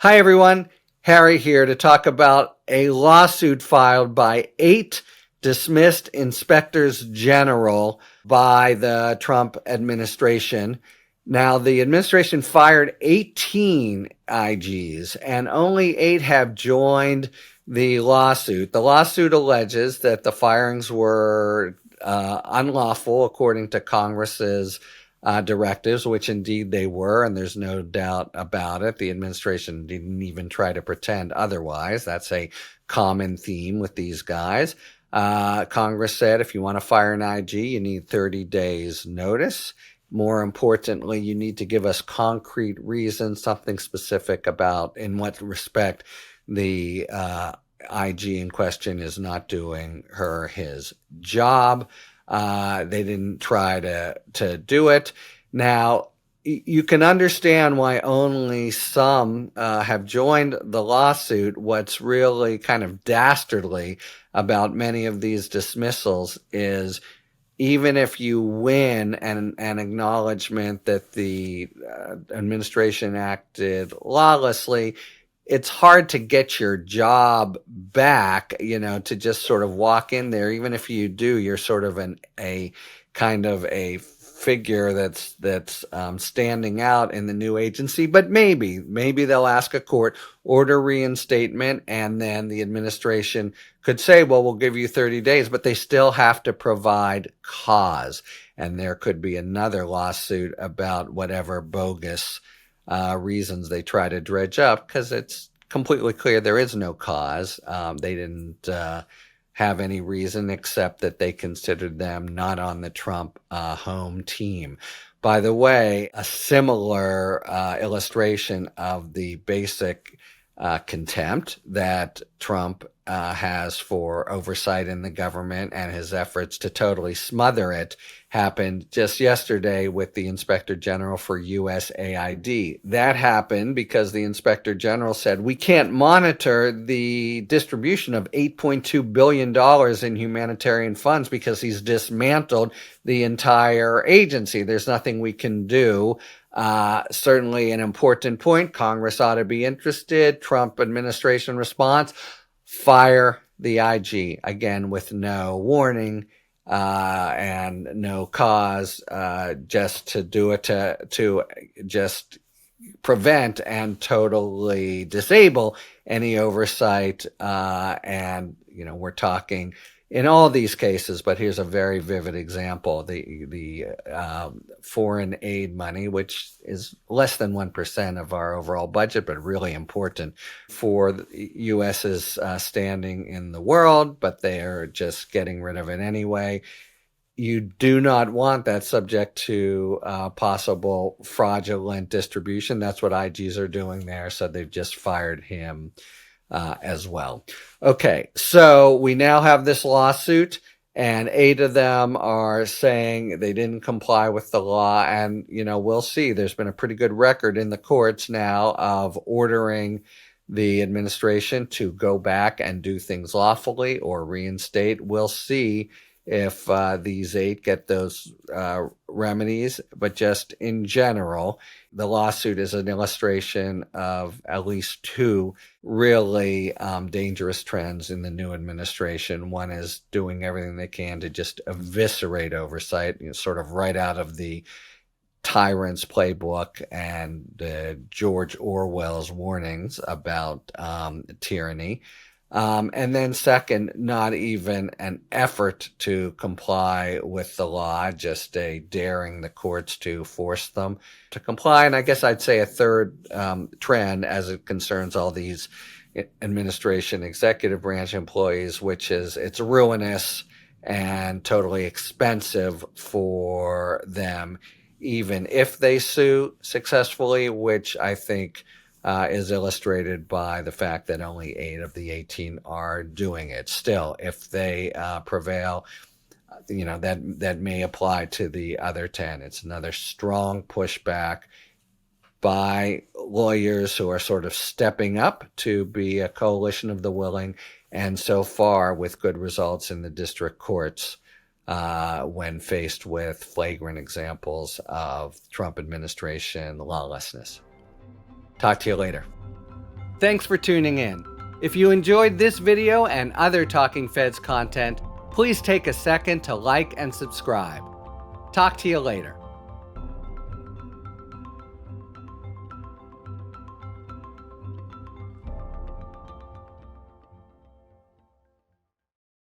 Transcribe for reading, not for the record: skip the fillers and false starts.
Hi, everyone. Harry here to talk about a lawsuit filed by 8 dismissed inspectors general by the Trump administration. Now, the administration fired 18 IGs, and only 8 have joined the lawsuit. The lawsuit alleges that the firings were unlawful according to Congress's directives, which indeed they were, and there's no doubt about it. The administration didn't even try to pretend otherwise. That's a common theme with these guys. Congress said if you want to fire an IG, you need 30 days notice. More importantly, you need to give us concrete reasons, something specific about in what respect the IG in question is not doing his job. They didn't try to do it. Now, you can understand why only some have joined the lawsuit. What's really kind of dastardly about many of these dismissals is even if you win an acknowledgement that the administration acted lawlessly, it's hard to get your job back, to just sort of walk in there. Even if you do, you're sort of a kind of a figure that's standing out in the new agency. But maybe they'll ask a court, order reinstatement, and then the administration could say, well, we'll give you 30 days, but they still have to provide cause. And there could be another lawsuit about whatever bogus reasons they try to dredge up, because it's completely clear there is no cause. They didn't have any reason except that they considered them not on the Trump home team. By the way, a similar illustration of the basic contempt that Trump has for oversight in the government and his efforts to totally smother it happened just yesterday with the Inspector General for USAID. That happened because the Inspector General said, we can't monitor the distribution of $8.2 billion in humanitarian funds because he's dismantled the entire agency. There's nothing we can do. Certainly an important point. Congress ought to be interested. Trump administration response, fire the IG, again with no warning and no cause, just to do it to just prevent and totally disable any oversight. And we're talking in all these cases, but here's a very vivid example: the foreign aid money, which is less than 1% of our overall budget, but really important for the U.S.'s standing in the world, but they are just getting rid of it anyway. You do not want that subject to possible fraudulent distribution. That's what IGs are doing there, so they've just fired him as well. Okay, so we now have this lawsuit, and 8 of them are saying they didn't comply with the law. And, we'll see. There's been a pretty good record in the courts now of ordering the administration to go back and do things lawfully or reinstate. We'll see if these 8 get those remedies. But just in general, the lawsuit is an illustration of at least 2 really dangerous trends in the new administration. One is doing everything they can to just eviscerate oversight, sort of right out of the tyrant's playbook and George Orwell's warnings about tyranny. And then second, not even an effort to comply with the law, just a daring the courts to force them to comply. And I guess I'd say a third trend as it concerns all these administration, executive branch employees, which is it's ruinous and totally expensive for them, even if they sue successfully, which I think is illustrated by the fact that only 8 of the 18 are doing it. Still, if they prevail, that may apply to the other 10. It's another strong pushback by lawyers who are sort of stepping up to be a coalition of the willing, and so far with good results in the district courts when faced with flagrant examples of Trump administration lawlessness. Talk to you later. Thanks for tuning in. If you enjoyed this video and other Talking Feds content, please take a second to like and subscribe. Talk to you later.